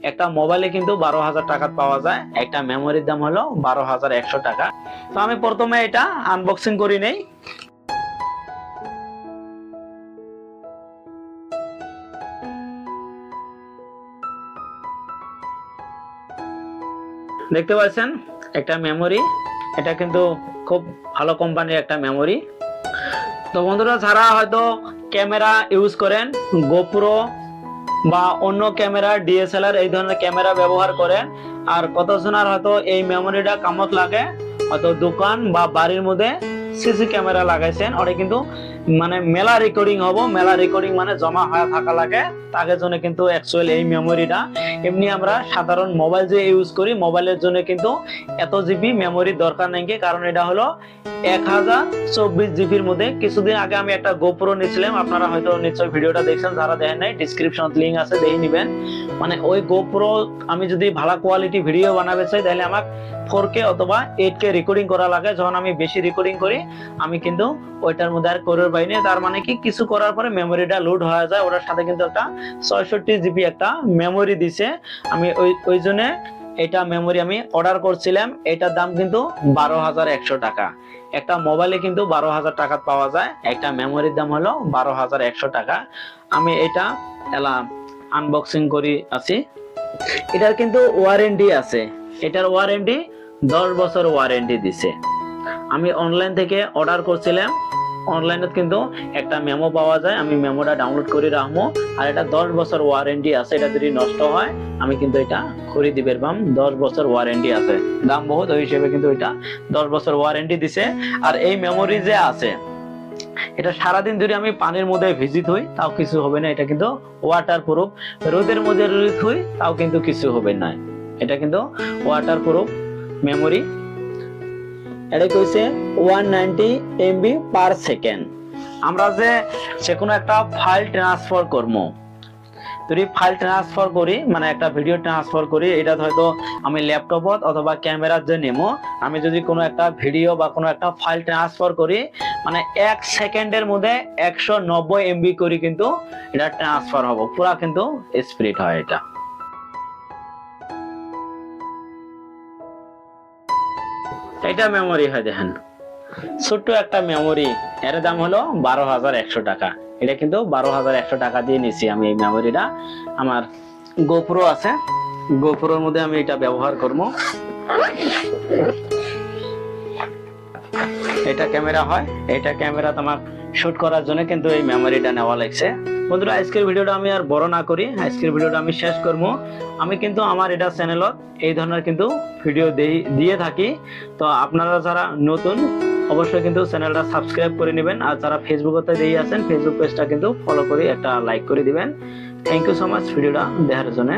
একটা মোবাইলে কিন্তু 12,000 টাকা পাওয়া যায়। একটা মেমোরির দাম হলো 12,100 টাকা। তো আমি প্রথমে এটা আনবক্সিং করি নেই। দেখতে পাচ্ছেন একটা মেমোরি, এটা কিন্তু খুব ভালো কোম্পানির একটা মেমোরি। তো বন্ধুরা, যারা হয়তো ক্যামেরা ইউজ করেন, গোপ্রো বা অন্য ক্যামেরা, ডিএসএলআর এই ধরনের ক্যামেরা ব্যবহার করেন, আর কতজনের হয়তো এই মেমোরিটা কামত লাগে, হয়তো দোকান বা বাড়ির মধ্যে সিসি ক্যামেরা লাগাইছেন, ওটা কিন্তু মানে মেলা রেকর্ডিং হবো, মেলা রেকর্ডিং মানে জমা হয়ে থাকা লাগে, তাদের জন্য কিন্তু অ্যাকচুয়ালি এই মেমোরিটা। এমনি আমরা সাধারণ মোবাইল যে ইউজ করি, মোবাইলের জন্য কিন্তু এত জিবি মেমোরির দরকার নেই, কারণ এটা হলো 1024 জিবির মধ্যে। কিছুদিন আগে আমি একটা গোপ্রো নিয়েছিলাম, আপনারা হয়তো নিশ্চয়ই ভিডিওটা দেখছেন, যারা দেখেন নাই ডিসক্রিপশন লিংক আছে, দেখে নিবেন। মানে ওই গোপ্রো আমি যদি ভালো কোয়ালিটি ভিডিও বানাতে চাই, তাহলে আমার 4K অথবা 8K রেকর্ডিং করা লাগে। যখন আমি বেশি রেকর্ডিং করি, আমি কিন্তু ওইটার মধ্যে আর করার বাইরে, তার মানে কি কিছু করার পরে মেমোরিটা লোড হয়ে যায়। ওটার সাথে কিন্তু একটা 66 জিবি একটা মেমোরি দিছে। আমি ওই জন্য এটা মেমোরি আমি অর্ডার করছিলাম। এটার দাম কিন্তু 12,100 টাকা। একটা মোবাইলে কিন্তু 12,000 টাকা পাওয়া যায়, একটা মেমোরির দাম হলো 12,100 টাকা। আমি এটা আনবক্সিং করি আছি। এটার কিন্তু ওয়ারেন্টি আছে, এটার ওয়ারেন্টি 10 বছর ওয়ারেন্টি দিছে। আমি অনলাইন থেকে অর্ডার করছিলাম, অনলাইনে কিন্তু একটা মেমো পাওয়া যায়, আমি মেমোটা ডাউনলোড করে রাখবো। আর এটা 10 বছর ওয়ারেন্টি আছে, এটা যদি নষ্ট হয় আমি কিন্তু এটা খরিদ দিতে পারবাম। 10 বছর ওয়ারেন্টি আছে, দাম বহুত ওই হিসেবে কিন্তু এটা 10 বছর ওয়ারেন্টি দিছে। আর এই মেমোরি যে আছে, এটা সারাদিন ধরে আমি পানির মধ্যে ভিজিত হই তাও কিছু হবে না। এটা কিন্তু ওয়াটার প্রুফ, রোদের মধ্যে রোদ হই তাও কিন্তু কিছু হবে না। এটা কিন্তু ওয়াটার প্রুফ মেমোরি। এটা কইছে 190 MB পার সেকেন্ড। আমরা যে কোনো একটা ফাইল ট্রান্সফার করবো, যদি ফাইল ট্রান্সফার করি মানে একটা ভিডিও ট্রান্সফার করি, এটা হয়তো আমি ল্যাপটপত অথবা ক্যামেরার যে নেমো, আমি যদি কোনো একটা ভিডিও বা কোনো একটা ফাইল ট্রান্সফার করি, মানে 1 সেকেন্ডের মধ্যে 190 MB করি কিন্তু এটা ট্রান্সফার হবো, পুরা কিন্তু স্পিড হয়। এটা মেমোরি হয়, দেখেন ছোট্ট একটা মেমোরি, এর দাম হলো 12,100 টাকা। এটা কিন্তু 12,100 টাকা দিয়ে নিছি আমি এই মেমোরিটা। আমার গোপ্রো আছে, গোপ্রোর মধ্যে আমি এটা ব্যবহার করবো। এটা ক্যামেরা হয়, এটা ক্যামেরা তোমার শুট করার জন্য কিন্তু এই মেমোরিটা নেওয়া লাগছে। বন্ধুরা, আজকের ভিডিওটা আমি আর বড় না করি, আজকের ভিডিওটা আমি শেষ করব। আমি কিন্তু আমার এটা চ্যানেলত এই ধরনের কিন্তু ভিডিও দিয়ে থাকি। তো আপনারা যারা নতুন অবশ্যই কিন্তু চ্যানেলটা সাবস্ক্রাইব করে নেবেন, আর যারা ফেসবুকতে দিয়ে আছেন ফেসবুক পেজটা কিন্তু ফলো করে একটা লাইক করে দিবেন। থ্যাংক ইউ সো মাচ ভিডিওটা দেখার জন্য।